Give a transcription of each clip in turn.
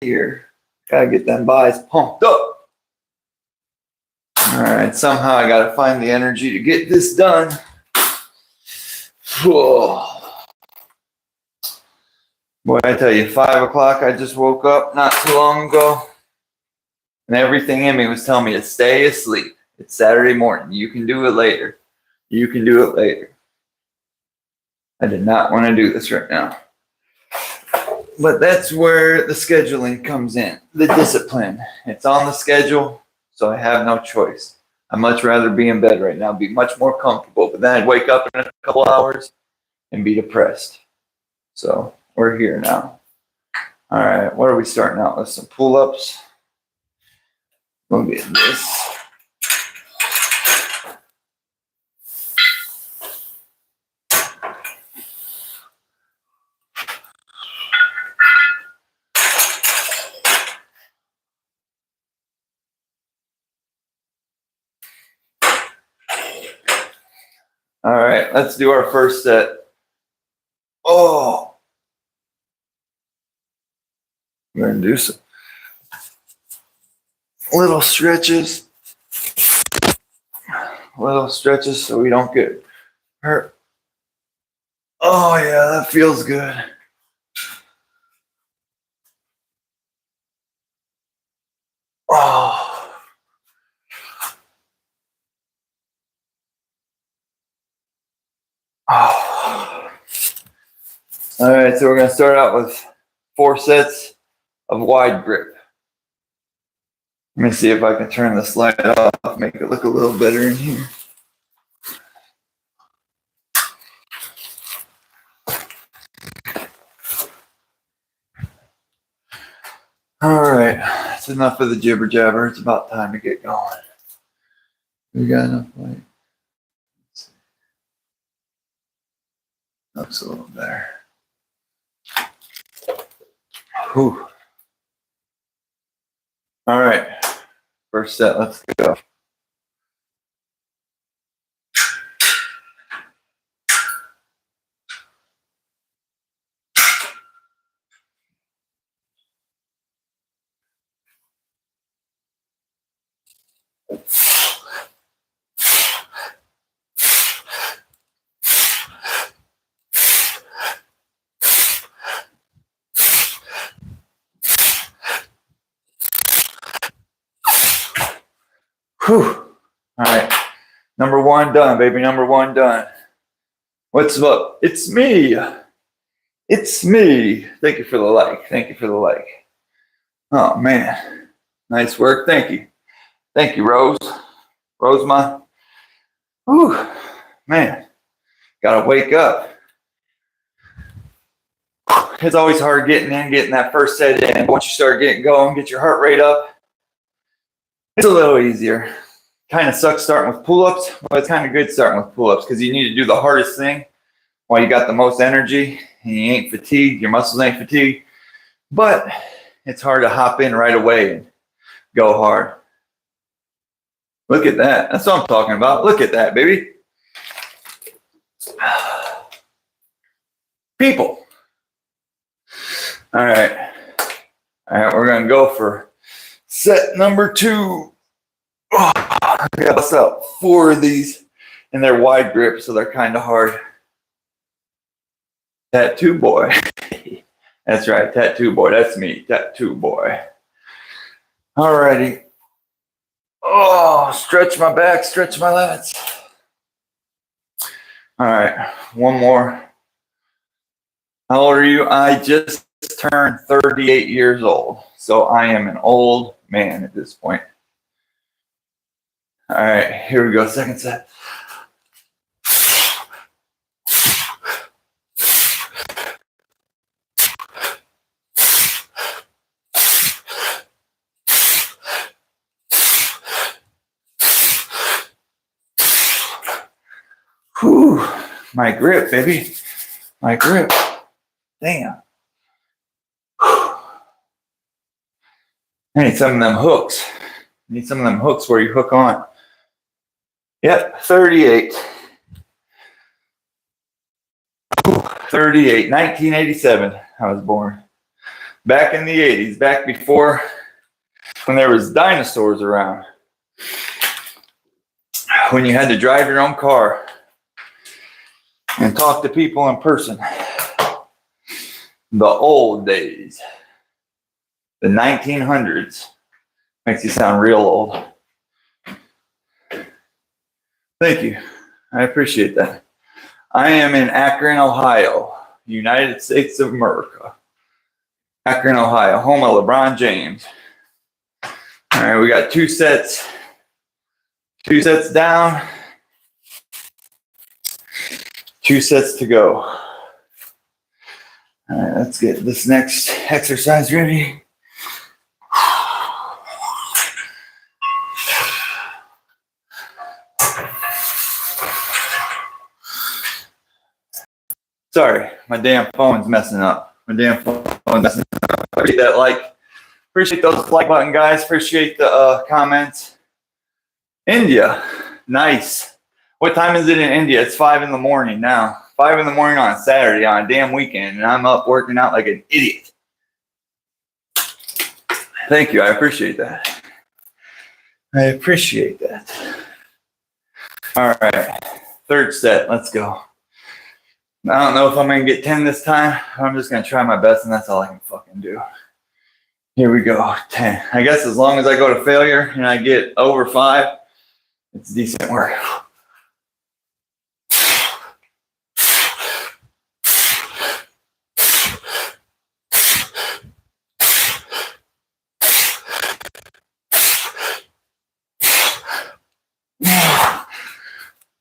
here. Gotta get them buys pumped up. All right, somehow I gotta find the energy to get this done. Whoa. Boy, I tell you, 5 o'clock, I just woke up not too long ago, and everything in me was telling me to stay asleep. It's Saturday morning. You can do it later. You can do it later. I did not want to do this right now. But that's where the scheduling comes in, the discipline. It's on the schedule, so I have no choice. I'd much rather be in bed right now, be much more comfortable, but then I'd wake up in a couple hours and be depressed. So we're here now. All right, what are we starting out with? Some pull-ups. We'll get this. All right, let's do our first set. Oh, we're gonna do some little stretches so we don't get hurt. Oh yeah, that feels good. Oh. Oh. All right, so we're going to start out with 4 sets of wide grip. Let me see if I can turn this light off, make it look a little better in here. All right, that's enough of the jibber jabber. It's about time to get going. We got enough light. Looks a little better. Whew. All right, first set, let's go. Whew. All right, number 1 done, baby. Number 1 done. What's up? It's me. It's me. Thank you for the like. Thank you for the like. Oh man, nice work. Thank you. Thank you, Rose. Rosemont. Whew, man, gotta wake up. It's always hard getting that first set in. Once you start getting going, get your heart rate up, it's a little easier. Kind of sucks starting with pull-ups, but it's kind of good starting with pull-ups because you need to do the hardest thing while you got the most energy and you ain't fatigued, your muscles ain't fatigued. But it's hard to hop in right away and go hard. Look at that. That's what I'm talking about. Look at that, baby. People. All right. All right, we're going to go for set number 2. Oh, I got bust out 4 of these, and they're wide grip, so they're kind of hard. Tattoo boy. That's right, tattoo boy. That's me, tattoo boy. All righty. Oh, stretch my back, stretch my lats. All right, 1 more. How old are you? I just turned 38 years old, so I am an old man at this point. All right, here we go, second set. Whew, my grip, baby. My grip. Damn. I need some of them hooks. I need some of them hooks where you hook on. Yep, 38. 38, 1987, I was born. Back in the 80s, back before when there was dinosaurs around. When you had to drive your own car and talk to people in person. The old days. The 1900s. Makes you sound real old. Thank you. I appreciate that. I am in Akron, Ohio, United States of America. Akron, Ohio, home of LeBron James. All right, we got 2 sets. 2 sets down. 2 sets to go. All right, let's get this next exercise ready. Sorry, my damn phone's messing up. Appreciate that like. Appreciate those like button, guys. Appreciate the comments. India, nice. What time is it in India? It's 5 in the morning now. 5 in the morning on Saturday on a damn weekend, and I'm up working out like an idiot. Thank you. I appreciate that. I appreciate that. All right, 3rd set. Let's go. I don't know if I'm going to get 10 this time. I'm just going to try my best, and that's all I can fucking do. Here we go, 10. I guess as long as I go to failure and I get over 5, it's decent work.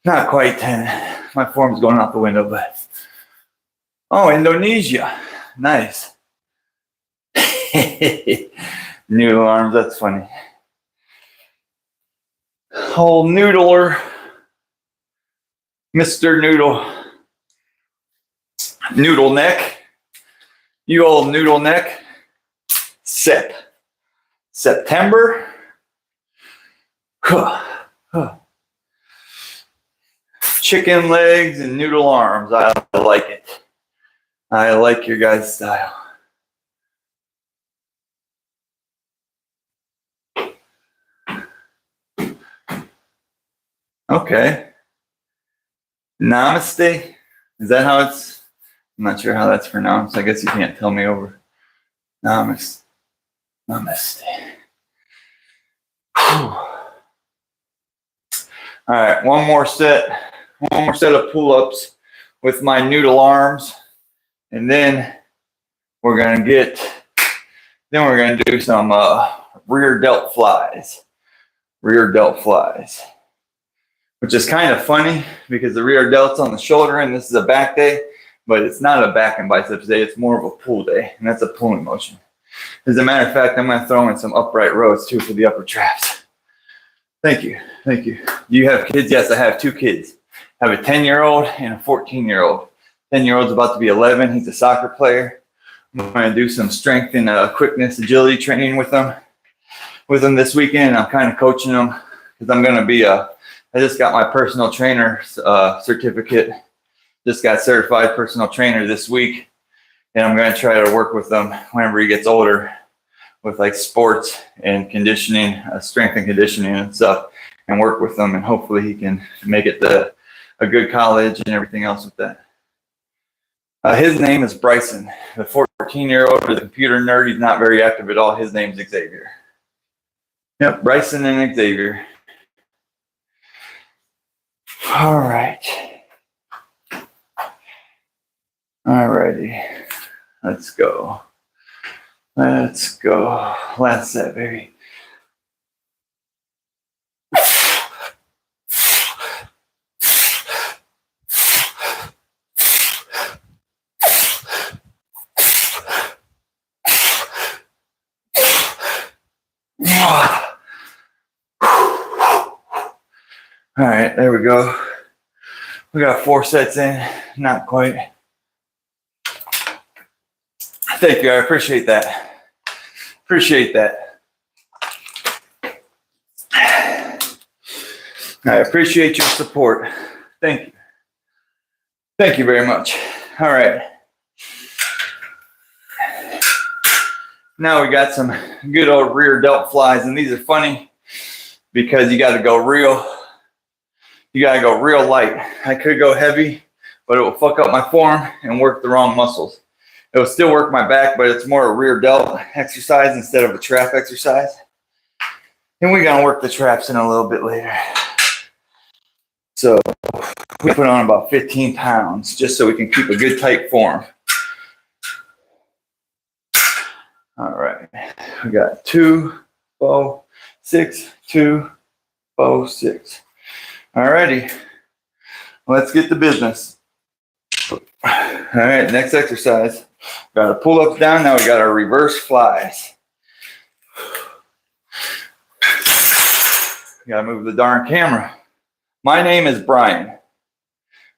Not quite 10. My form's going out the window, but. Oh, Indonesia. Nice. Noodle arms, that's funny. Old noodler. Mr. Noodle. Noodle neck. You old noodle neck. September. Chicken legs and noodle arms. I like it. I like your guys' style. Okay. Namaste. Is that how it's? I'm not sure how that's pronounced. I guess you can't tell me over. Namaste. Namaste. All right, one more set of pull-ups with my noodle arms, and then we're gonna do some rear delt flies, which is kind of funny because the rear delt's on the shoulder and this is a back day, but it's not a back and biceps day. It's more of a pull day, and that's a pulling motion. As a matter of fact, I'm gonna throw in some upright rows too for the upper traps. Thank you. Thank you. Do you have kids? Yes, I have 2 kids. I have a 10-year-old and a 14-year-old. 10-year-old's about to be 11. He's a soccer player. I'm going to do some strength and quickness, agility training with him this weekend. I'm kind of coaching him because I'm going to be I just got my personal trainer certificate. Just got certified personal trainer this week. And I'm going to try to work with him whenever he gets older with like sports and conditioning, strength and conditioning and stuff, and work with them, and hopefully he can make it to a good college and everything else with that. His name is Bryson. The 14-year-old is a computer nerd. He's not very active at all. His name's Xavier. Yep, Bryson and Xavier. All right. All righty. Let's go. Let's go. Last set, baby. All right, there we go. We got 4 sets in, not quite. Thank you, I appreciate that. Appreciate that. I appreciate your support. Thank you. Thank you very much. All right. Now we got some good old rear delt flies, and these are funny because you got to go real light. I could go heavy, but it will fuck up my form and work the wrong muscles. It will still work my back, but it's more a rear delt exercise instead of a trap exercise. And we're gonna work the traps in a little bit later. So we put on about 15 pounds just so we can keep a good tight form. All right, we got 2, 4, 6, 2, 4, 6. All righty, let's get to business. All right, next exercise. Got our pull-ups down, now we got our reverse flies. Gotta move the darn camera. My name is Brian.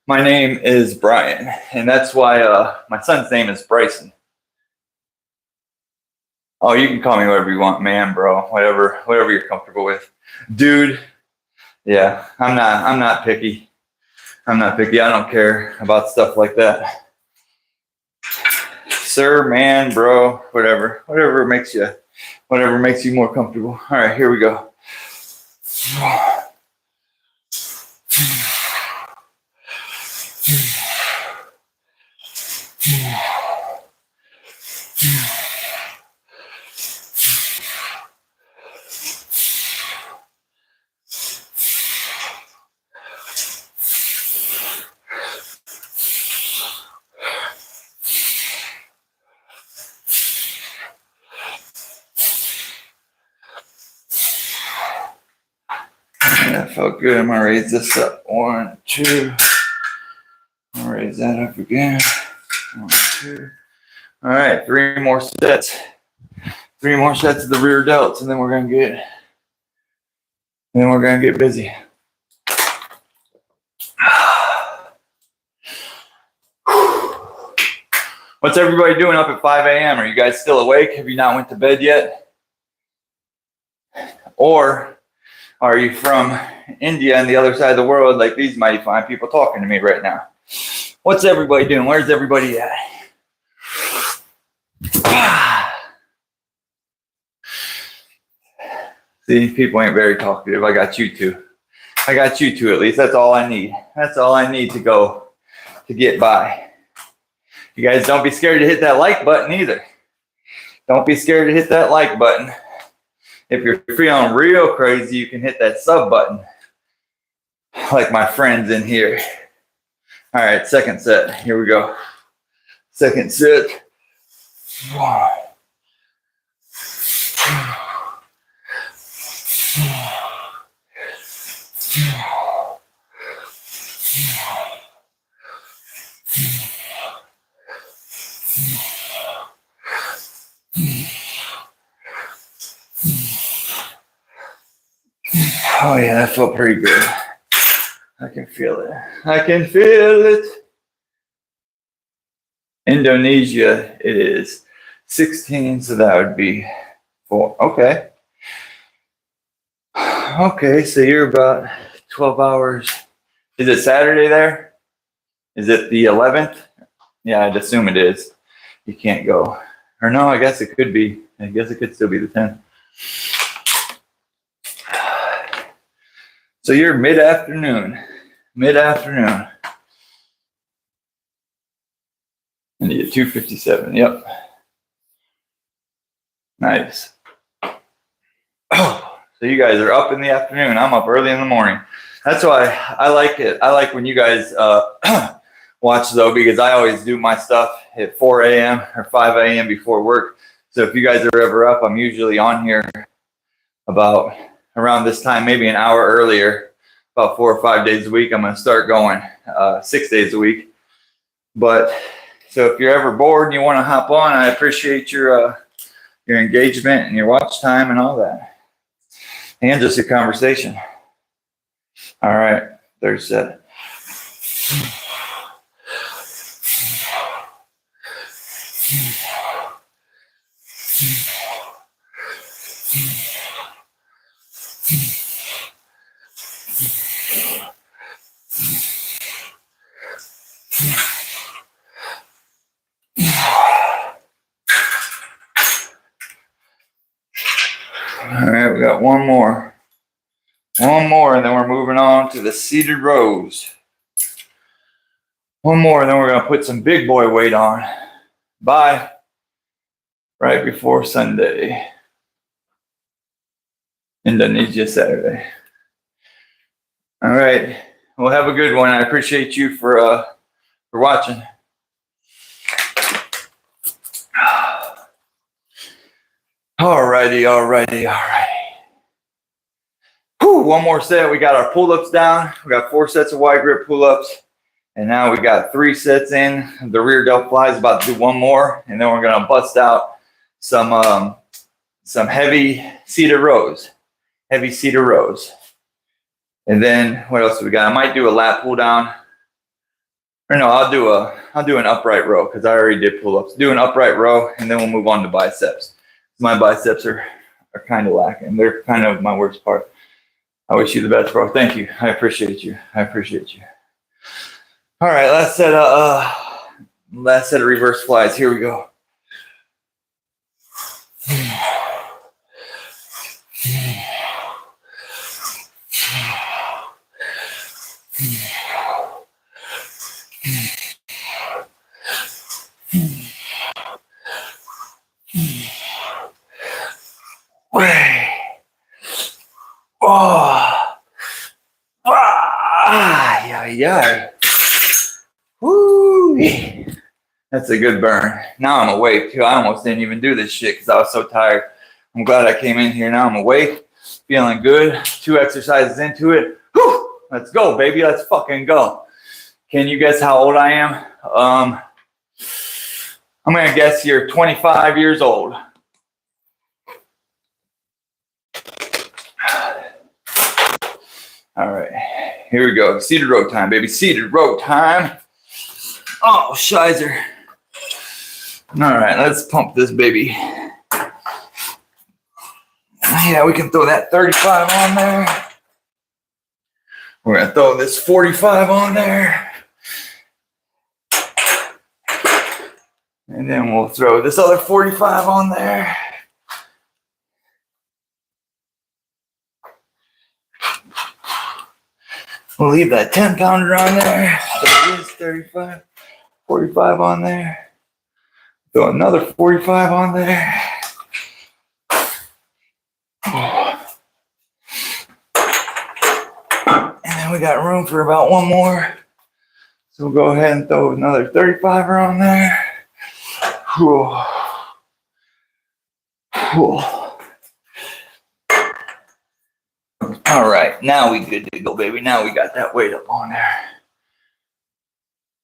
And that's why my son's name is Bryson. Oh, you can call me whatever you want, man, bro, whatever you're comfortable with. Dude, yeah, I'm not picky. I don't care about stuff like that. Sir, man, bro, whatever makes you more comfortable. All right, here we go. That felt good. I'm gonna raise this up. 1, 2. I'll raise that up again. 1, 2. All right, 3 more sets. 3 more sets of the rear delts, and then we're gonna get busy. What's everybody doing up at 5 a.m.? Are you guys still awake? Have you not went to bed yet? Or are you from India and the other side of the world, like these mighty fine people talking to me right now? What's everybody doing? Where's everybody at? See, people ain't very talkative. I got you two. At least. That's all I need. That's all I need to get by. You guys don't be scared to hit that like button either. Don't be scared to hit that like button. If you're feeling real crazy, you can hit that sub button. Like my friends in here. All right, second set. Here we go. Second set. 1. Oh yeah, that felt pretty good. I can feel it. Indonesia, it is 16, so that would be 4. Okay. Okay, so you're about 12 hours. Is it Saturday there? Is it the 11th? Yeah, I'd assume it is. You can't go. Or no, I guess it could be. I guess it could still be the 10th. So you're mid-afternoon. I need a 257. Yep. Nice. Oh, so you guys are up in the afternoon. I'm up early in the morning. That's why I like it. I like when you guys watch, though, because I always do my stuff at 4 a.m. or 5 a.m. before work. So if you guys are ever up, I'm usually on here about around this time, maybe an hour earlier. About 4 or 5 days a week. I'm going to start going 6 days a week. But so if you're ever bored and you want to hop on, I appreciate your engagement and your watch time and all that, and just a conversation. All right, third set. All right, we got one more. One more, and then we're moving on to the seated rows. One more, and then we're going to put some big boy weight on. Bye. Right before Sunday. Indonesia Saturday. All right. Well, have a good one. I appreciate you for watching. Alrighty. Whew, one more set. We got our pull-ups down. We got 4 sets of wide grip pull-ups. And now we got 3 sets in. The rear delt fly is about to do one more. And then we're going to bust out some heavy seated rows. And then what else do we got? I might do a lat pull down. Or no, I'll do an upright row because I already did pull-ups. Do an upright row, and then we'll move on to biceps. My biceps are kind of lacking. They're kind of my worst part. I wish you the best, bro. Thank you. I appreciate you. All right, last set of reverse flies. Here we go. Woo! That's a good burn. Now I'm awake too. I almost didn't even do this shit because I was so tired. I'm glad I came in here. Now I'm awake, feeling good. 2 exercises into it. Whew! Let's go, baby. Let's fucking go. Can you guess how old I am? I'm gonna guess you're 25 years old. All right, here we go. Seated row time, baby. Seated row time. Oh, shizer. All right, let's pump this baby. Yeah, we can throw that 35 on there. We're gonna throw this 45 on there. And then we'll throw this other 45 on there. We'll leave that 10-pounder on there. There it is, 35, 45 on there. Throw another 45 on there. And then we got room for about one more. So we'll go ahead and throw another 35er on there. Whew. All right, now we good to go, baby. Now we got that weight up on there.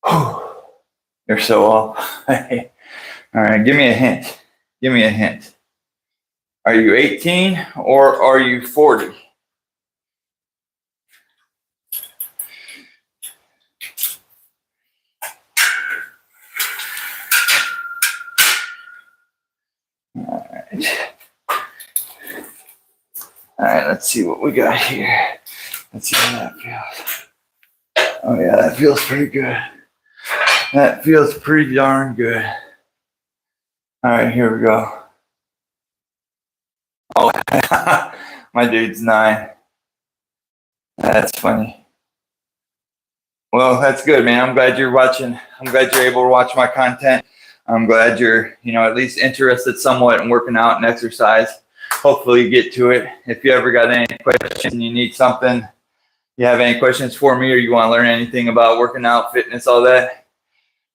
Whew. You're so off. All right, give me a hint. Are you 18 or are you 40? All right, let's see what we got here. Let's see how that feels. Oh yeah, that feels pretty good. That feels pretty darn good. All right, here we go. Oh, my dude's 9. That's funny. Well, that's good, man. I'm glad you're watching. I'm glad you're able to watch my content. I'm glad you're, at least interested somewhat in working out and exercise. Hopefully you get to it. If you ever got any questions and you need something, you have any questions for me, or you want to learn anything about working out, fitness, all that,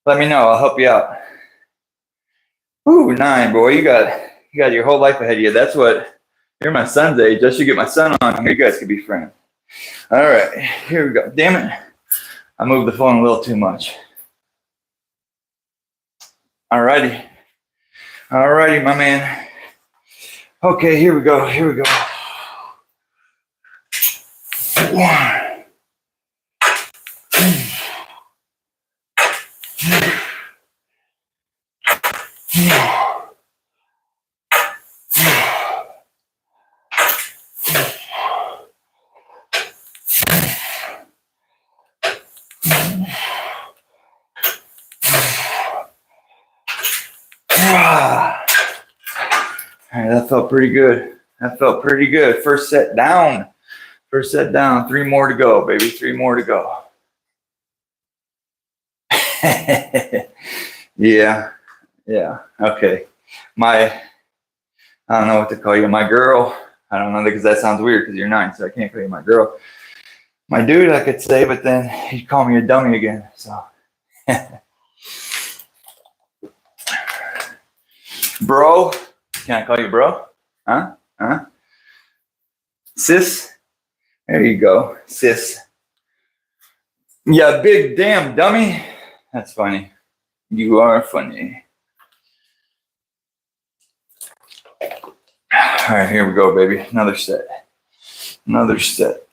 let me know. I'll help you out. Ooh, 9, boy. You got your whole life ahead of you. That's what, you're my son's age. I should get my son on here. You guys could be friends. All right, here we go. Damn it. I moved the phone a little too much. All righty, my man. Okay, here we go. 1. All right, that felt pretty good. That felt pretty good. First set down. First set down. 3 more to go, baby. 3 more to go. Yeah. Yeah. Okay. I don't know what to call you. My girl. I don't know because that sounds weird because you're 9, so I can't call you my girl. My dude, I could say, but then he'd call me a dummy again. So, bro, can I call you bro? Huh? Sis? There you go, sis. Yeah, big damn dummy. That's funny. You are funny. All right, here we go, baby. Another set. Another set.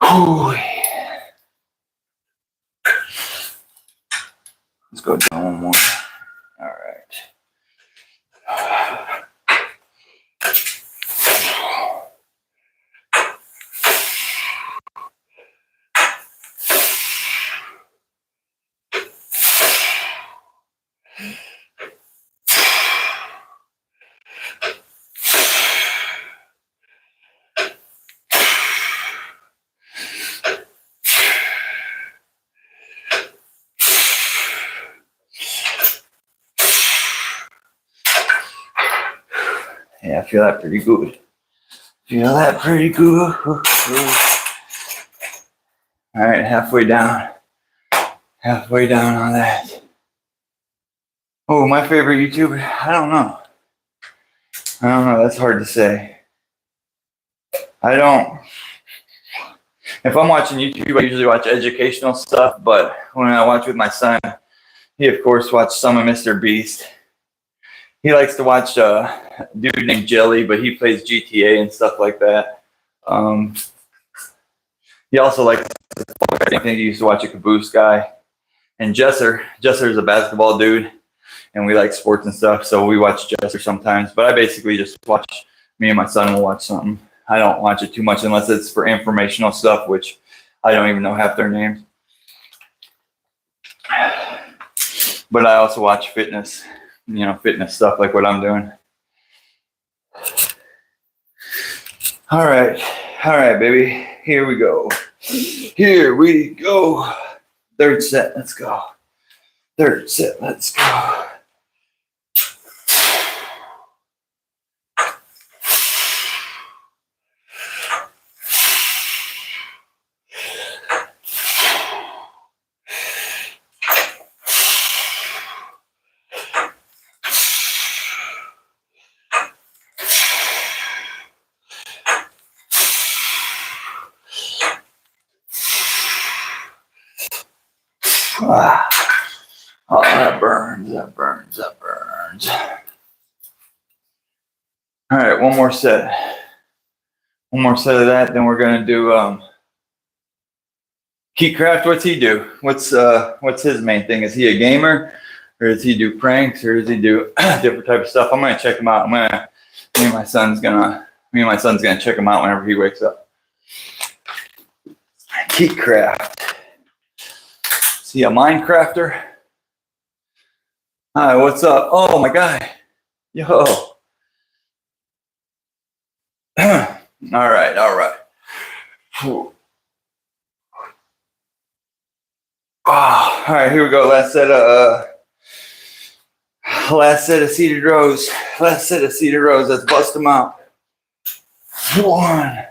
Whew. Let's go down one more. All right. Yeah, I feel that pretty good. Feel that pretty good. All right, halfway down. Halfway down on that. Oh, my favorite YouTuber? I don't know. That's hard to say. If I'm watching YouTube, I usually watch educational stuff, but when I watch with my son, he of course watched some of Mr. Beast. He likes to watch a dude named Jelly, but he plays GTA and stuff like that. He also likes, I think he used to watch a Caboose guy. And Jesser is a basketball dude, and we like sports and stuff, so we watch Jesser sometimes. But I basically just watch, me and my son will watch something. I don't watch it too much unless it's for informational stuff, which I don't even know half their names. But I also watch fitness, fitness stuff like what I'm doing. All right, baby. Here we go. Here we go. Third set, let's go. Third set, let's go. Oh, that burns. All right, one more set. One more set of that, then we're gonna do Keith Craft. What's he do? What's his main thing? Is he a gamer, or does he do pranks, or does he do different type of stuff? I'm gonna check him out. Me and my son's gonna check him out whenever he wakes up. Keith Craft. Is he a Minecrafter? Hi, what's up? Oh, my guy. Yo. all right. Oh, all right, here we go. Last set of seated rows. Let's bust them out. 1.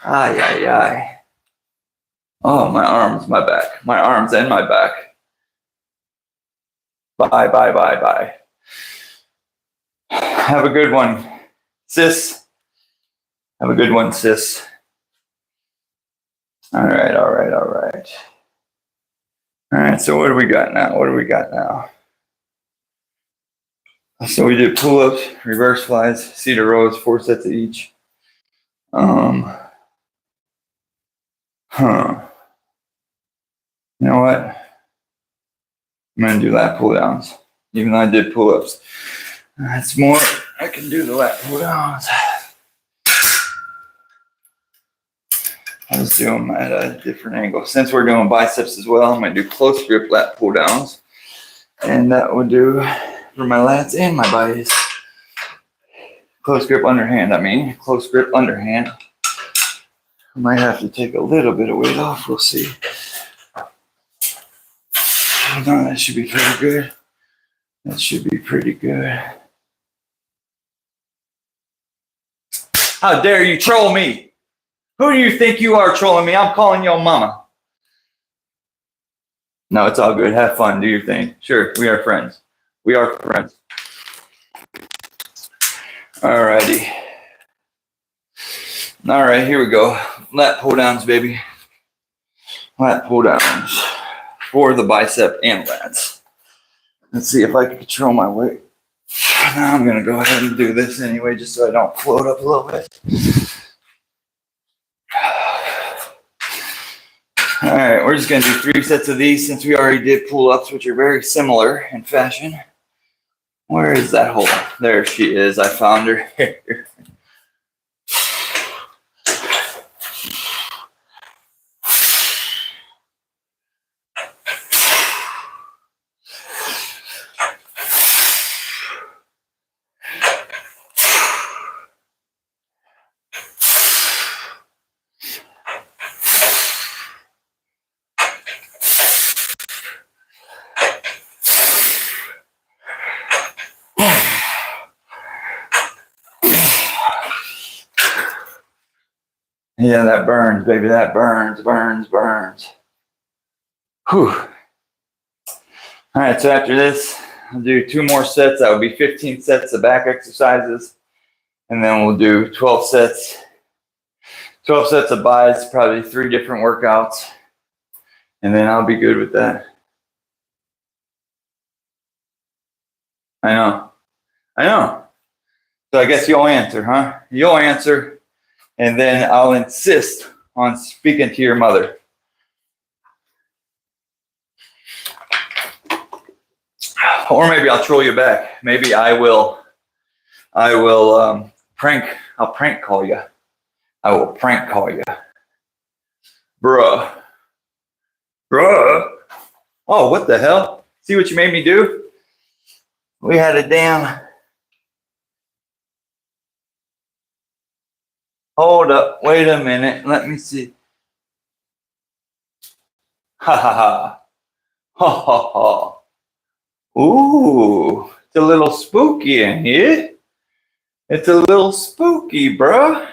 Ay. Oh, my arms, my back. My arms and my back. Bye. Have a good one, sis. Have a good one, sis. All right. All right, so what do we got now? So we did pull-ups, reverse flies, cedar rows, 4 sets of each. You know what? I'm gonna do lat pull downs, even though I did pull-ups. That's more. I can do the lat pull downs. I'll just do them at a different angle. Since we're doing biceps as well, I'm gonna do close grip lat pull downs, and that would do for my lats and my biceps. Close grip underhand. Close grip underhand. I might have to take a little bit of weight off. We'll see. No, that should be pretty good. That should be pretty good. How dare you troll me? Who do you think you are trolling me? I'm calling your mama. No, it's all good. Have fun. Do your thing. Sure, we are friends. We are friends. Alrighty. All right, here we go. Lat pull downs, baby. Lat pull downs for the bicep and lats. Let's see if I can control my weight. Now I'm gonna go ahead and do this anyway, just so I don't float up a little bit. All right, we're just gonna do 3 sets of these since we already did pull-ups, which are very similar in fashion. Where is that hole? There she is. I found her. Yeah, that burns, baby. That burns. Whew. All right, so after this, I'll do 2 more sets. That would be 15 sets of back exercises. And then we'll do 12 sets. 12 sets of biceps, probably 3 different workouts. And then I'll be good with that. I know. So I guess you'll answer, huh? You'll answer. And then I'll insist on speaking to your mother. Or maybe I'll troll you back. Maybe I'll prank call you. I will prank call you. Bruh. Oh, what the hell? See what you made me do? We had a damn... Hold up. Wait a minute. Let me see. Ha ha ha. Ha ha ha. Ooh. It's a little spooky in here. It's a little spooky, bruh.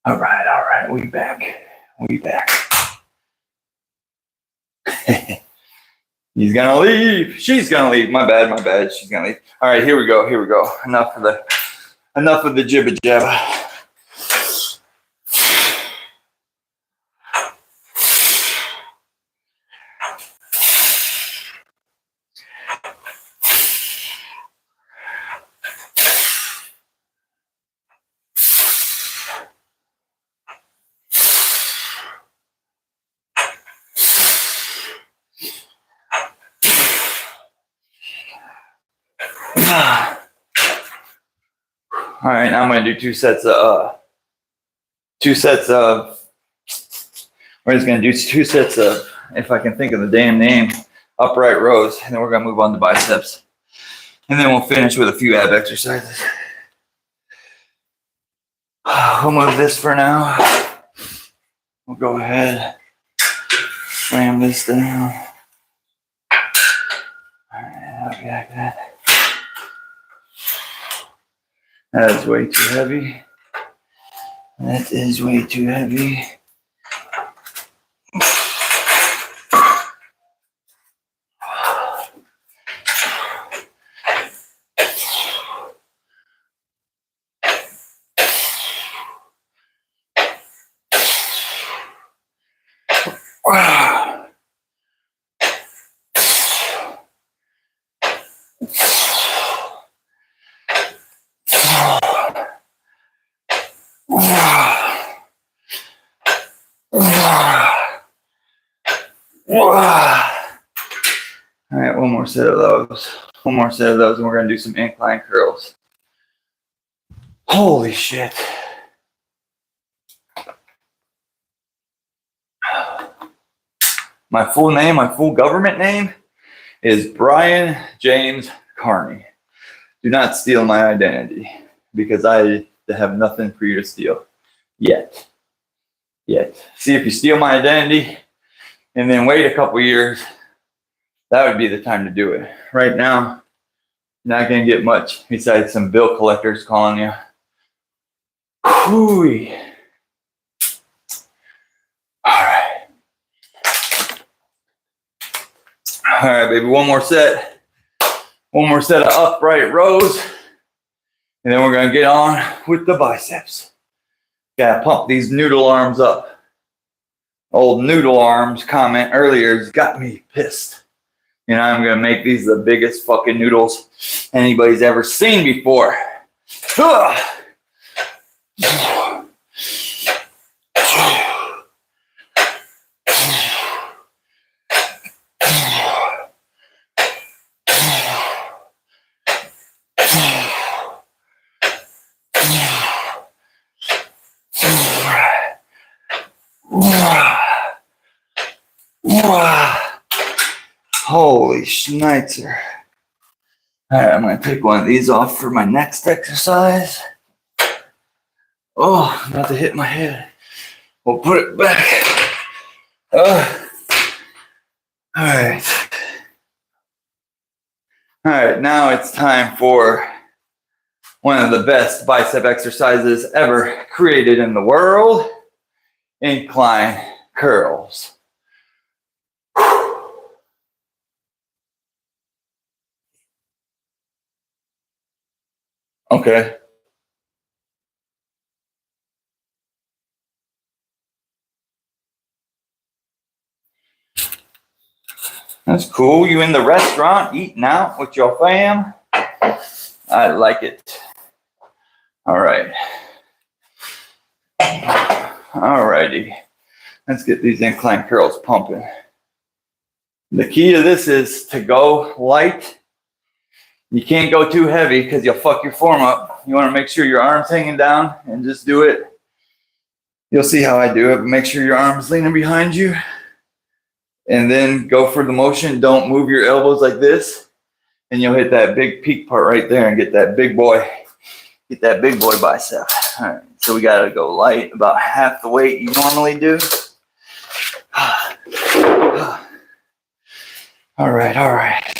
All right. We back. He's gonna leave. She's gonna leave. My bad. She's gonna leave. All right, here we go. Enough of the jibber jabber. All right, now I'm gonna do 2 sets of. We're just gonna do 2 sets of, if I can think of the damn name, upright rows, and then we're gonna move on to biceps, and then we'll finish with a few ab exercises. We'll move this for now. We'll go ahead, slam this down. All right, I'll be like that. That is way too heavy. That is way too heavy. All right, one more set of those. One more set of those, and we're gonna do some incline curls. Holy shit. My full name, my full government name is Brian James Carney. Do not steal my identity because I have nothing for you to steal yet. See, if you steal my identity and then wait a couple years, that would be the time to do it. Right now, you're not going to get much besides some bill collectors calling you. Whoo-wee. All right, baby, one more set. One more set of upright rows. And then we're going to get on with the biceps. Gotta pump these noodle arms up. Old noodle arms comment earlier has got me pissed. You know, I'm going to make these the biggest fucking noodles anybody's ever seen before. Ugh. Holy schnitzer. All right, I'm going to take one of these off for my next exercise. Oh, I'm about to hit my head. We'll put it back. All right. All right, now it's time for one of the best bicep exercises ever created in the world. Incline curls. Okay. That's cool. You in the restaurant eating out with your fam? I like it. All right. All righty. Let's get these incline curls pumping. The key to this is to go light. You can't go too heavy because you'll fuck your form up. You want to make sure your arm's hanging down and just do it. You'll see how I do it, but make sure your arm's leaning behind you. And then go for the motion. Don't move your elbows like this. And you'll hit that big peak part right there and get that big boy. Get that big boy bicep. All right, so we got to go light, about half the weight you normally do. All right, all right.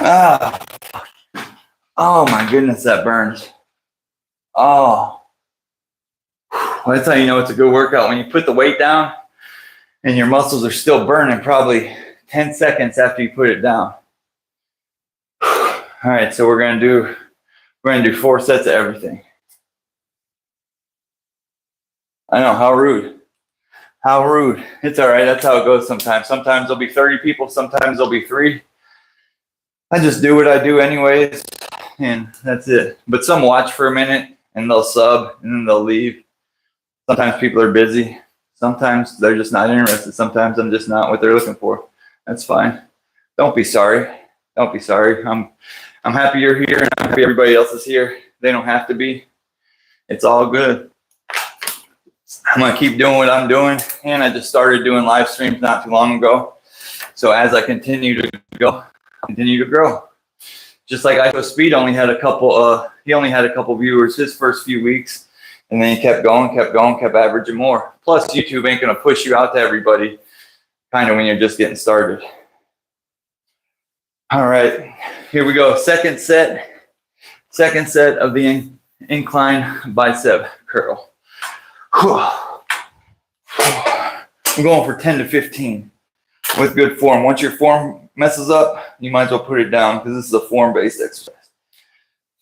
Ah. Oh my goodness, that burns. Oh. Well, that's how you know it's a good workout. When you put the weight down and your muscles are still burning probably 10 seconds after you put it down. All right, so we're gonna do 4 sets of everything. I know, how rude. How rude. It's all right, that's how it goes sometimes. Sometimes there'll be 30 people, sometimes there'll be 3. I just do what I do anyways, and that's it. But some watch for a minute and they'll sub and then they'll leave. Sometimes people are busy. Sometimes they're just not interested. Sometimes I'm just not what they're looking for. That's fine. Don't be sorry. Don't be sorry. I'm happy you're here and I'm happy everybody else is here. They don't have to be. It's all good. I'm going to keep doing what I'm doing. And I just started doing live streams not too long ago. So as I continue to go, continue to grow. Just like ISO Speed only had a couple viewers his first few weeks, and then he kept going, kept averaging more. Plus YouTube ain't gonna push you out to everybody kind of when you're just getting started. All right, here we go. Second set of the incline bicep curl. I'm going for 10 to 15 with good form. Once your form messes up, you might as well put it down because this is a form-based exercise.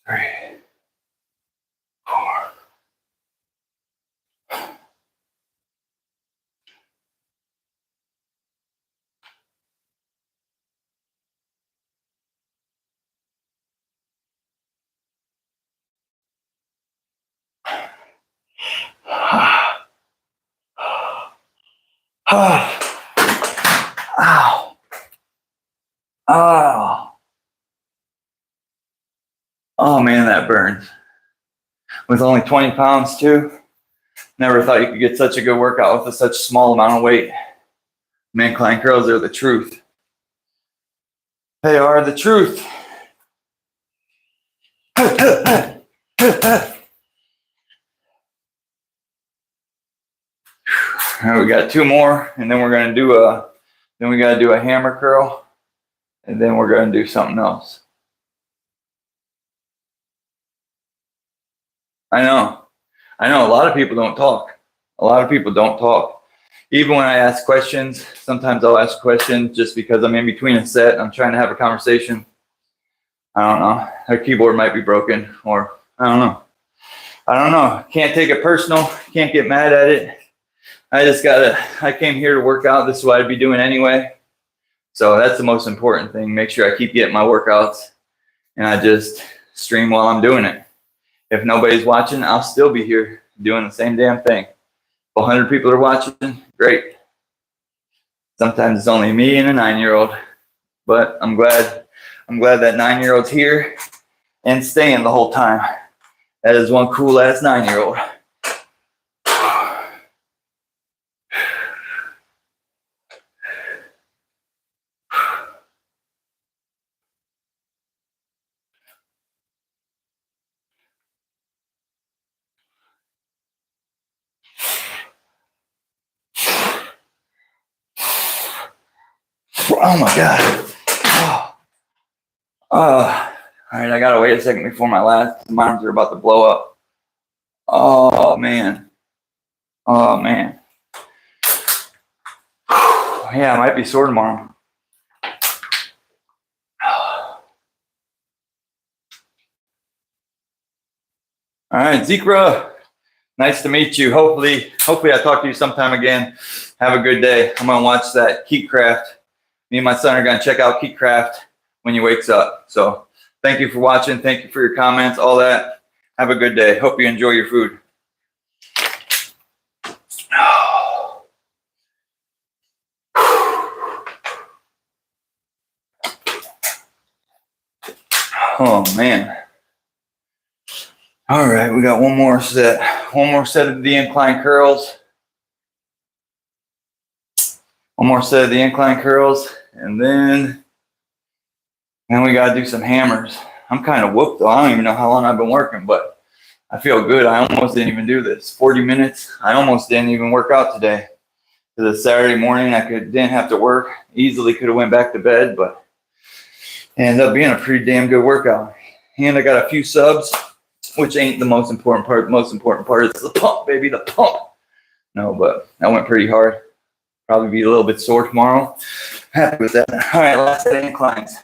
3, 4. Ow. Oh. Oh man, that burns. With only 20 pounds too. Never thought you could get such a good workout with such a small amount of weight. Man, incline curls are the truth. They are the truth. All right, we got 2 more, and then we're gonna do then we gotta do a hammer curl, and then we're gonna do something else. I know. A lot of people don't talk. A lot of people don't talk. Even when I ask questions, sometimes I'll ask questions just because I'm in between a set and I'm trying to have a conversation. I don't know. Their keyboard might be broken, or I don't know. Can't take it personal. Can't get mad at it. I came here to work out. This is what I'd be doing anyway. So that's the most important thing. Make sure I keep getting my workouts, and I just stream while I'm doing it. If nobody's watching, I'll still be here doing the same damn thing. If 100 people are watching, great. Sometimes it's only me and a 9-year-old, but I'm glad that 9-year-old's here and staying the whole time. That is one cool ass 9-year-old. Oh my God. All right, I gotta wait a second before my arms are about to blow up. Oh man. Yeah, I might be sore tomorrow. All right, Zikra, nice to meet you. Hopefully I talk to you sometime again. Have a good day. I'm gonna watch that Keat Craft. Me and my son are gonna check out Keat Craft when he wakes up. So thank you for watching. Thank you for your comments, all that. Have a good day. Hope you enjoy your food. Oh man. All right, we got one more set of the incline curls. One more set of the incline curls, and then we gotta do some hammers. I'm kind of whooped though. I don't even know how long I've been working, but I feel good. I almost didn't even do this. 40 minutes. I almost didn't even work out today. Because it's Saturday morning, didn't have to work. Easily could have went back to bed, but it ended up being a pretty damn good workout. And I got a few subs, which ain't the most important part. The most important part is the pump, baby, the pump. No, but that went pretty hard. Probably be a little bit sore tomorrow. Happy with that. All right, last set of inclines.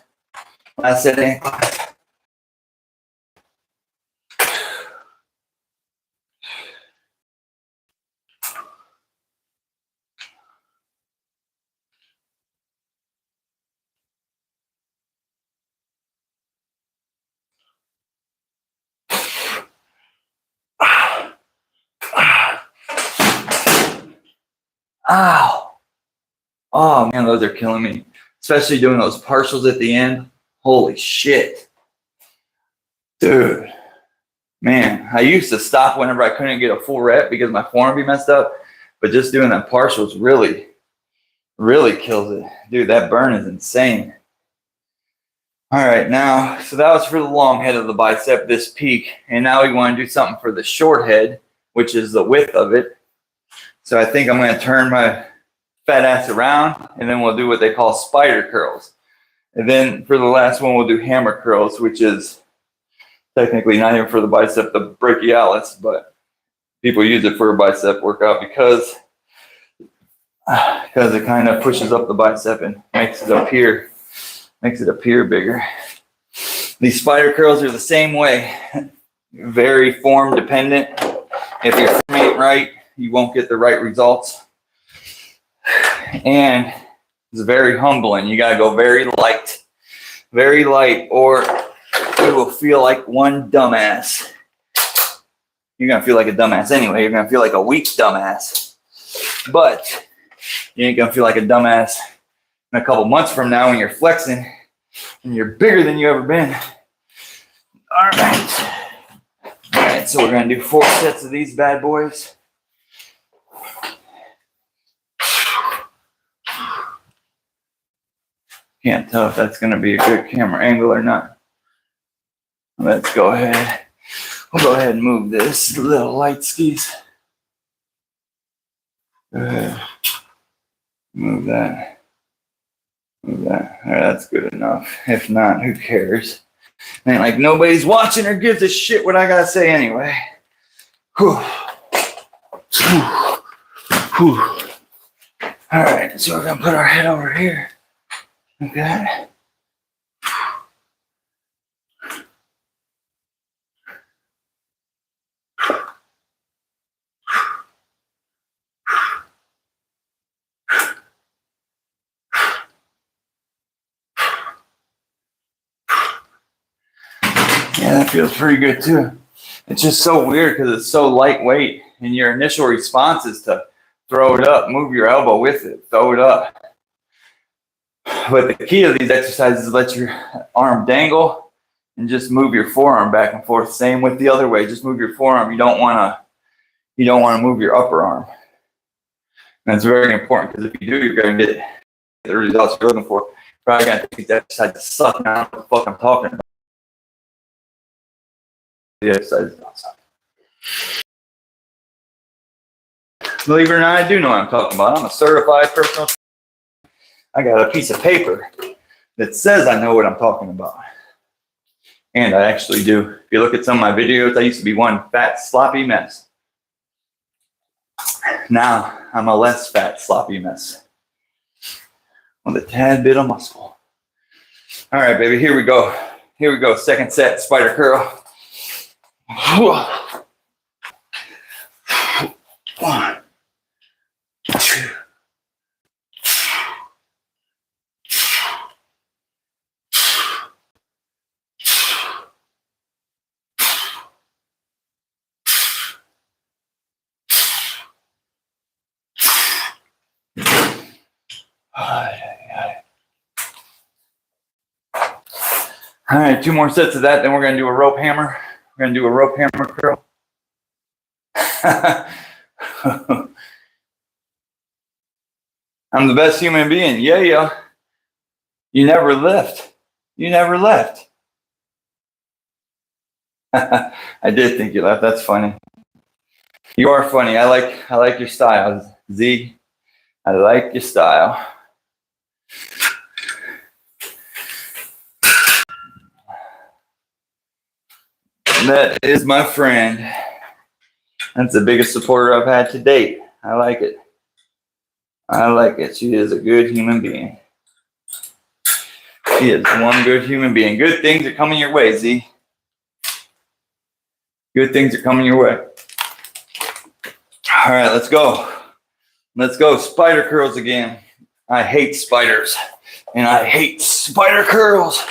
Ow. Oh man, those are killing me. Especially doing those partials at the end. Holy shit. Dude. Man, I used to stop whenever I couldn't get a full rep because my form would be messed up. But just doing that partials really kills it. Dude, that burn is insane. All right, now, so that was for the long head of the bicep, this peak. And now we want to do something for the short head, which is the width of it. So I think I'm going to turn my fat ass around, and then we'll do what they call spider curls. And then for the last one, we'll do hammer curls, which is technically not even for the bicep, the brachialis, but People use it for a bicep workout because it kind of pushes up the bicep and makes it appear bigger. These spider curls are the same way, very form dependent. If your form ain't right, you won't get the right results. And it's very humbling. You gotta go very light, or you will feel like one dumbass. You're gonna feel like a dumbass anyway. You're gonna feel like a weak dumbass. But you ain't gonna feel like a dumbass in a couple months from now when you're flexing and you're bigger than you ever been. All right, so we're gonna do 4 sets of these bad boys. Can't tell if that's gonna be a good camera angle or not. Let's go ahead. We'll go ahead and move this little light skis. Go ahead. Move that. Move that. All right, that's good enough. If not, who cares? Ain't like nobody's watching or gives a shit what I gotta say anyway. Whew. Whew. Whew. All right, so we're gonna put our head over here. Like that. Yeah, that feels pretty good too. It's just so weird because it's so lightweight, and your initial response is to throw it up, move your elbow with it, throw it up. But the key to these exercises is let your arm dangle and just move your forearm back and forth. Same with the other way. Just move your forearm. You don't want to move your upper arm. And that's very important because if you do, you're going to get the results you're looking for. Probably going to take these exercises to suck down what the fuck I'm talking about. The exercises don't suck. Believe it or not, I do know what I'm talking about. I'm a certified personal trainer. I got a piece of paper that says I know what I'm talking about. And I actually do. If you look at some of my videos, I used to be one fat, sloppy mess. Now I'm a less fat, sloppy mess with a tad bit of muscle. All right, baby, here we go. Here we go. Second set, spider curl. 1, 2. All right, 2 more sets of that, then we're going to do a rope hammer. We're going to do a rope hammer curl. I'm the best human being. Yeah. You never left. You never left. I did think you left. That's funny. You are funny. I like your style, Z. I like your style. That is my friend. That's the biggest supporter I've had to date. I like it. I like it. She is a good human being. She is one good human being. Good things are coming your way, Z. Good things are coming your way. All right, let's go. Let's go. Spider curls again. I hate spiders. And I hate spider curls.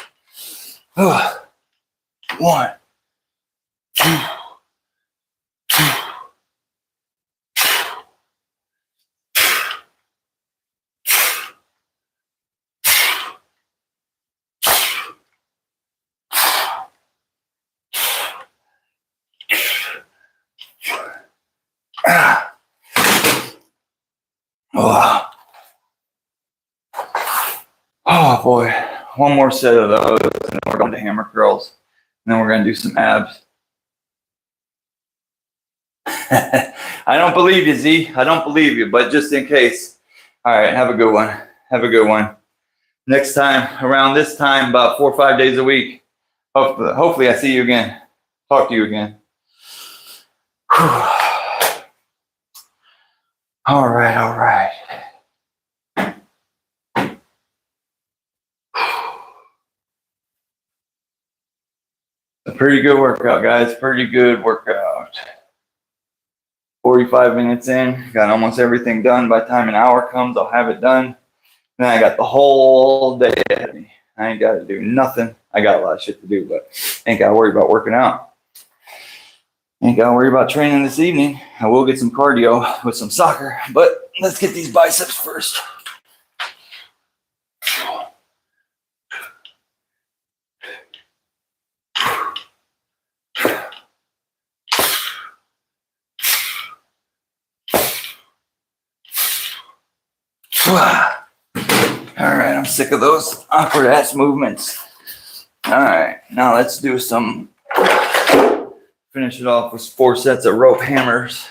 1, 2. Oh boy, 1 more set of those, and then we're going to hammer curls, and then we're going to do some abs. I don't believe you, Z. I don't believe you, but just in case. All right, have a good one. Have a good one. Next time, around this time, about 4 or 5 days a week. Hopefully I see you again. Talk to you again. Whew. All right, all right. A pretty good workout, guys. Pretty good workout. 45 minutes in, got almost everything done. By the time an hour comes, I'll have it done. Then I got the whole day ahead of me. I ain't got to do nothing. I got a lot of shit to do, but ain't got to worry about working out. Ain't got to worry about training this evening. I will get some cardio with some soccer, but let's get these biceps first. All right, I'm sick of those awkward ass movements. All right, now let's do some, finish it off with 4 sets of rope hammers.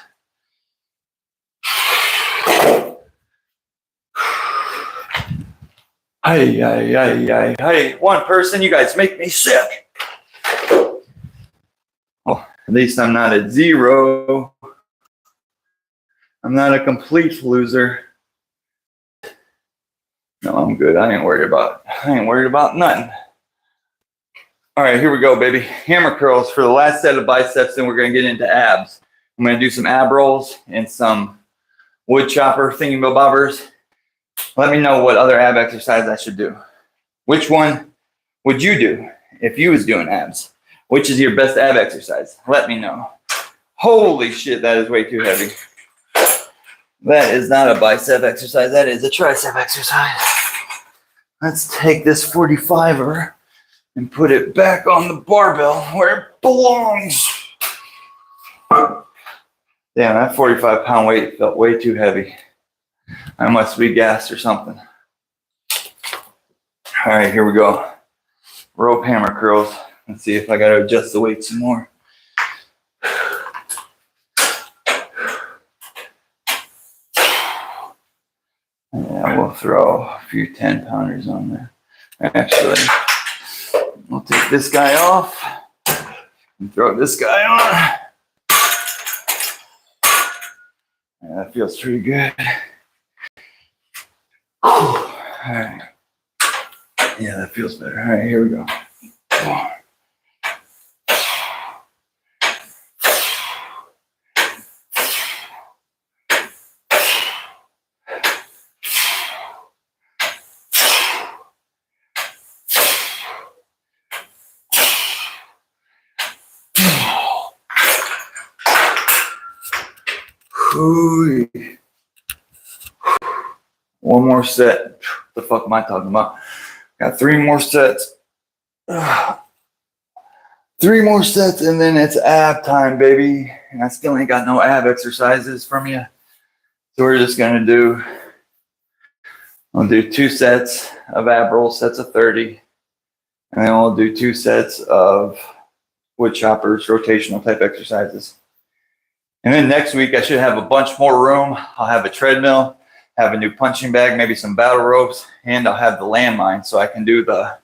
Hey, one person, you guys make me sick. Well, at least I'm not at 0. I'm not a complete loser. No, I'm good. I ain't worried about nothing. All right, here we go, baby. Hammer curls for the last set of biceps, then we're gonna get into abs. I'm gonna do some ab rolls and some wood chopper thingy-bobbers. Let me know what other ab exercise I should do. Which one would you do if you was doing abs? Which is your best ab exercise? Let me know. Holy shit, that is way too heavy. That is not a bicep exercise. That is a tricep exercise. Let's take this 45er and put it back on the barbell where it belongs. Damn, that 45-pound weight felt way too heavy. I must be gassed or something. All right, here we go. Rope hammer curls. Let's see if I got to adjust the weight some more. Yeah, we'll throw a few 10-pounders on there. Actually, we'll take this guy off and throw this guy on. Yeah, that feels pretty good. All right. Yeah, that feels better. All right, here we go. One more set. What the fuck am I talking about? Got 3 more sets. 3 more sets, and then it's ab time, baby. And I still ain't got no ab exercises from you. So we're just gonna do, I'll do 2 sets of ab rolls, sets of 30. And then we'll do 2 sets of wood choppers, rotational type exercises. And then next week, I should have a bunch more room. I'll have a treadmill, have a new punching bag, maybe some battle ropes, and I'll have the landmine so I can do a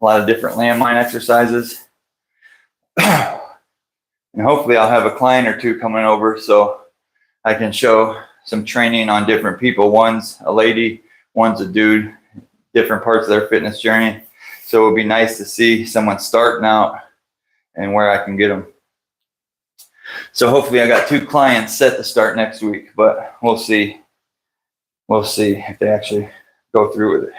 lot of different landmine exercises. And hopefully I'll have a client or 2 coming over so I can show some training on different people. One's a lady, one's a dude, different parts of their fitness journey. So it would be nice to see someone starting out and where I can get them. So hopefully I got 2 clients set to start next week, but we'll see. We'll see if they actually go through with it.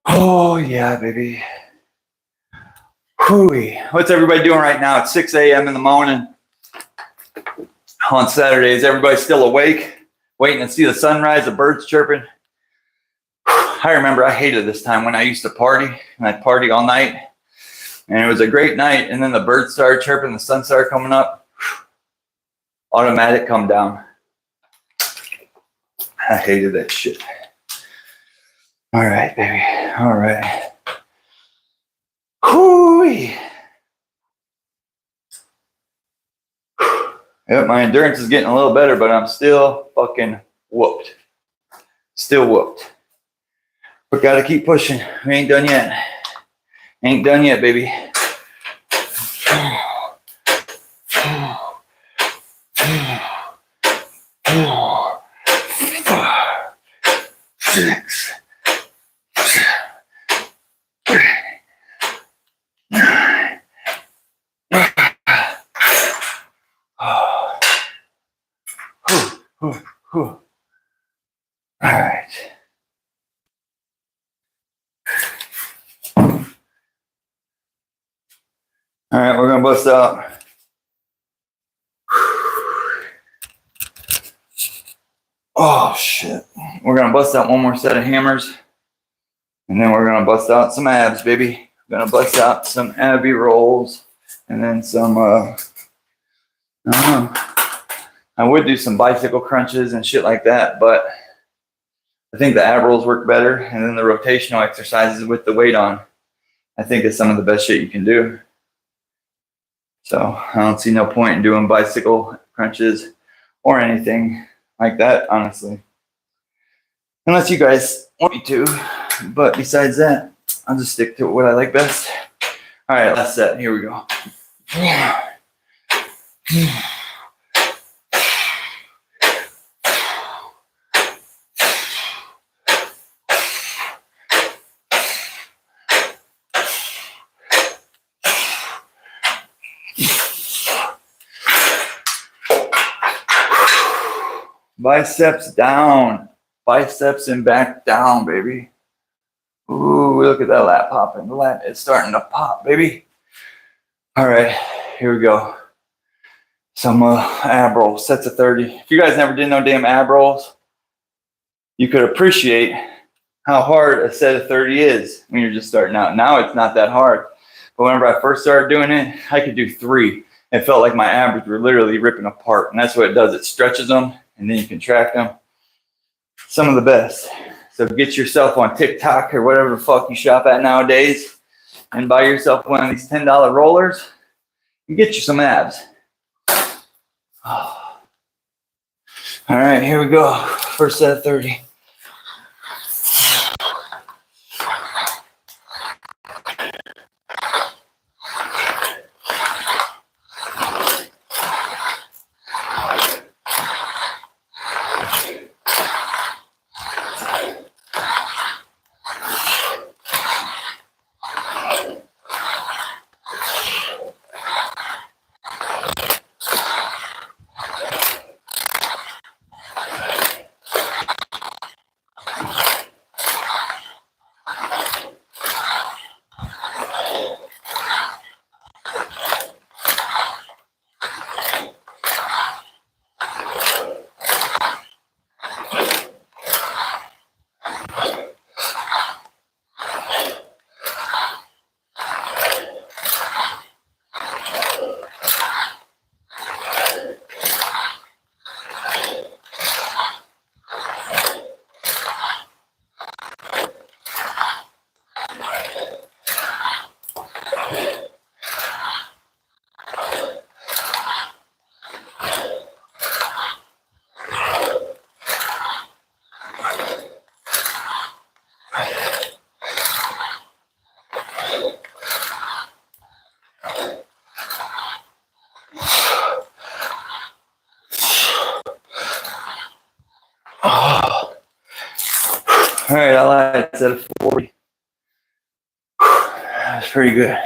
Oh yeah, baby. Hooey. What's everybody doing right now? It's 6 a.m. in the morning on Saturdays. Everybody still awake, waiting to see the sunrise, the birds chirping. I remember I hated this time when I used to party, and I'd party all night, and it was a great night, and then the birds started chirping, the sun started coming up. Automatic come down. I hated that shit. All right, baby. All right. Whoo-wee. Yep, my endurance is getting a little better, but I'm still fucking whooped. Still whooped. But gotta keep pushing. We ain't done yet. Ain't done yet, baby. 6, 7, 9. All right. All right, we're gonna bust out. Oh shit. We're gonna bust out one more set of hammers. And then we're gonna bust out some abs, baby. We're gonna bust out some abby rolls. And then some I don't know. I would do some bicycle crunches and shit like that, but I think the ab rolls work better. And then the rotational exercises with the weight on, I think is some of the best shit you can do. So I don't see no point in doing bicycle crunches or anything like that, honestly. Unless you guys want me to. But besides that, I'll just stick to what I like best. All right, last set. Here we go. Biceps down. Biceps and back down, baby. Ooh, look at that lat popping. The lat is starting to pop, baby. All right, here we go. Some ab rolls, sets of 30. If you guys never did no damn ab rolls, you could appreciate how hard a set of 30 is when you're just starting out. Now it's not that hard. But whenever I first started doing it, I could do 3. It felt like my abs were literally ripping apart. And that's what it does. It stretches them, and then you contract them. Some of the best. So get yourself on TikTok or whatever the fuck you shop at nowadays and buy yourself one of these $10 rollers and get you some abs. Oh. All right, here we go. First set of 30. Oh. All right, I lied. Set of 40. That's pretty good,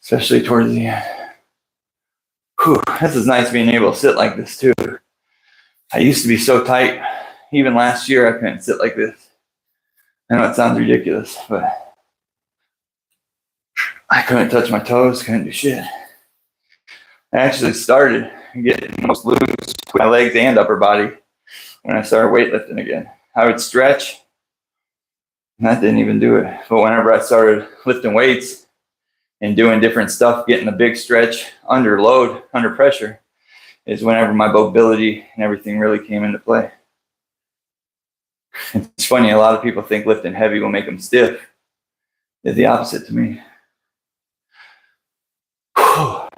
especially towards the end. Whew, this is nice being able to sit like this too. I used to be so tight. Even last year, I couldn't sit like this. I know it sounds ridiculous, but I couldn't touch my toes, couldn't do shit. I actually started getting most loose with my legs and upper body when I started weightlifting again. I would stretch, and that didn't even do it. But whenever I started lifting weights and doing different stuff, getting a big stretch under load, under pressure, is whenever my mobility and everything really came into play. It's funny, a lot of people think lifting heavy will make them stiff. It's the opposite to me. All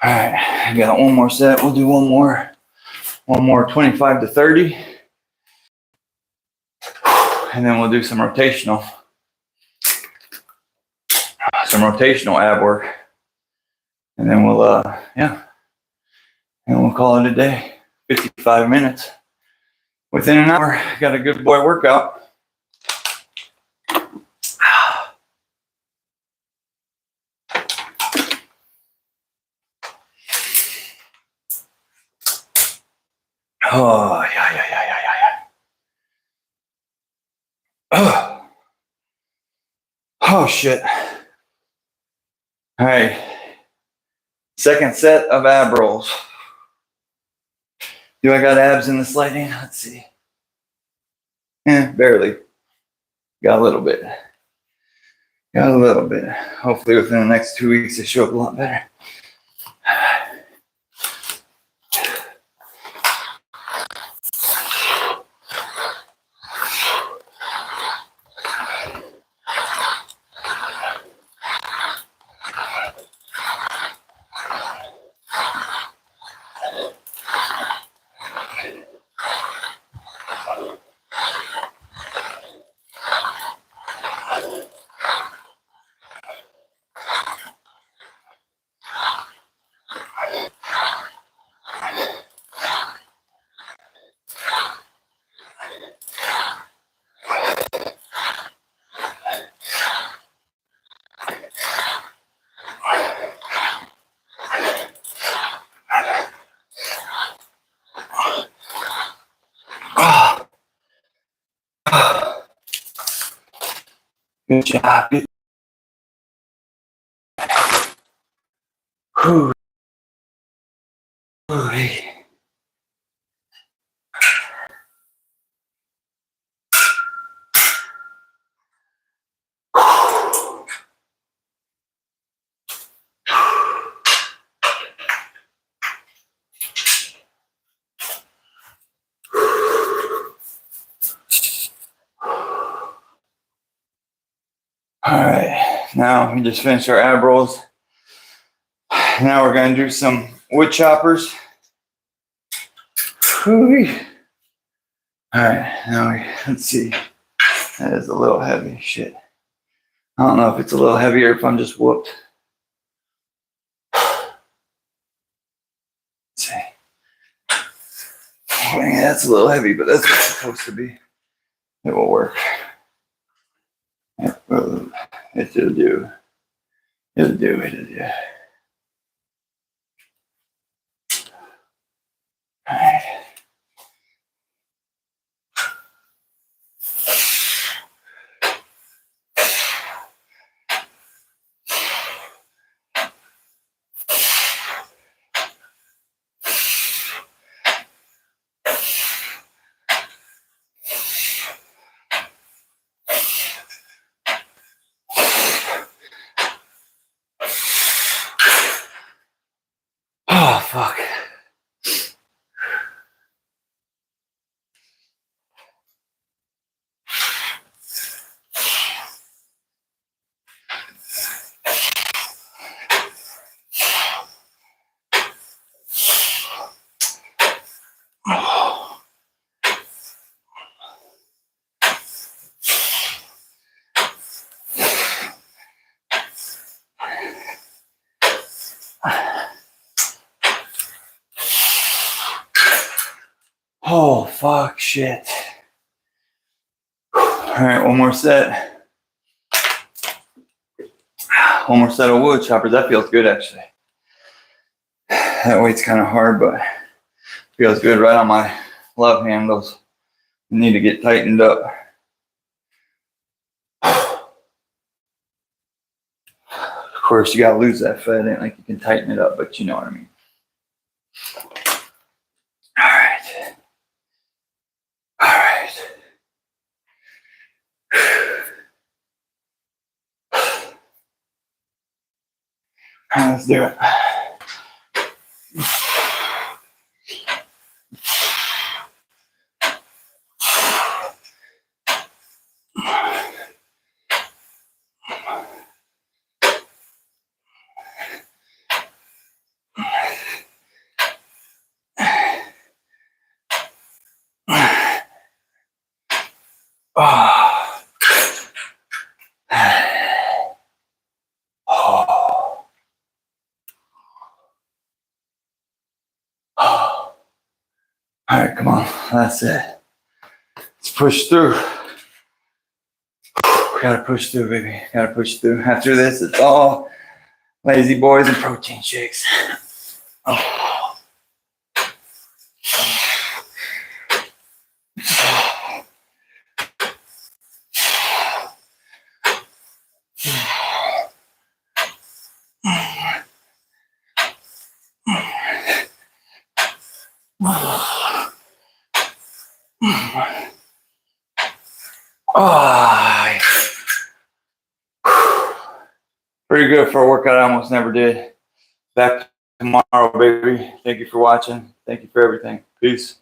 right, I got one more set. We'll do one more 25 to 30. And then we'll do some rotational ab work. And then we'll, and we'll call it a day. 55 minutes. Within an hour, got a good boy workout. Oh, yeah. Oh, shit. All right. Second set of ab rolls. Do I got abs in this lighting? Let's see. Barely. Got a little bit. Hopefully within the next 2 weeks they show up a lot better. Good job. Good. Whew. All right, now we just finished our ab rolls. Now we're gonna do some wood choppers. All right, let's see. That is a little heavy, shit. I don't know if it's a little heavier if I'm just whooped. Let's see. Yeah, that's a little heavy, but that's what it's supposed to be. It will work. It'll do. All right. Oh, fuck. Oh, fuck, shit. All right, one more set. One more set of wood choppers. That feels good, actually. That weight's kind of hard, but feels good right on my love handles. Need to get tightened up. Of course, you gotta lose that fat. Ain't like you can tighten it up, but you know what I mean. All right. Let's do it. on. That's it. Let's push through. Gotta push through, baby. Gotta push through. After this, it's all lazy boys and protein shakes. Oh. Oh, pretty good for a workout I almost never did. Back tomorrow, baby. Thank you for watching. Thank you for everything. Peace.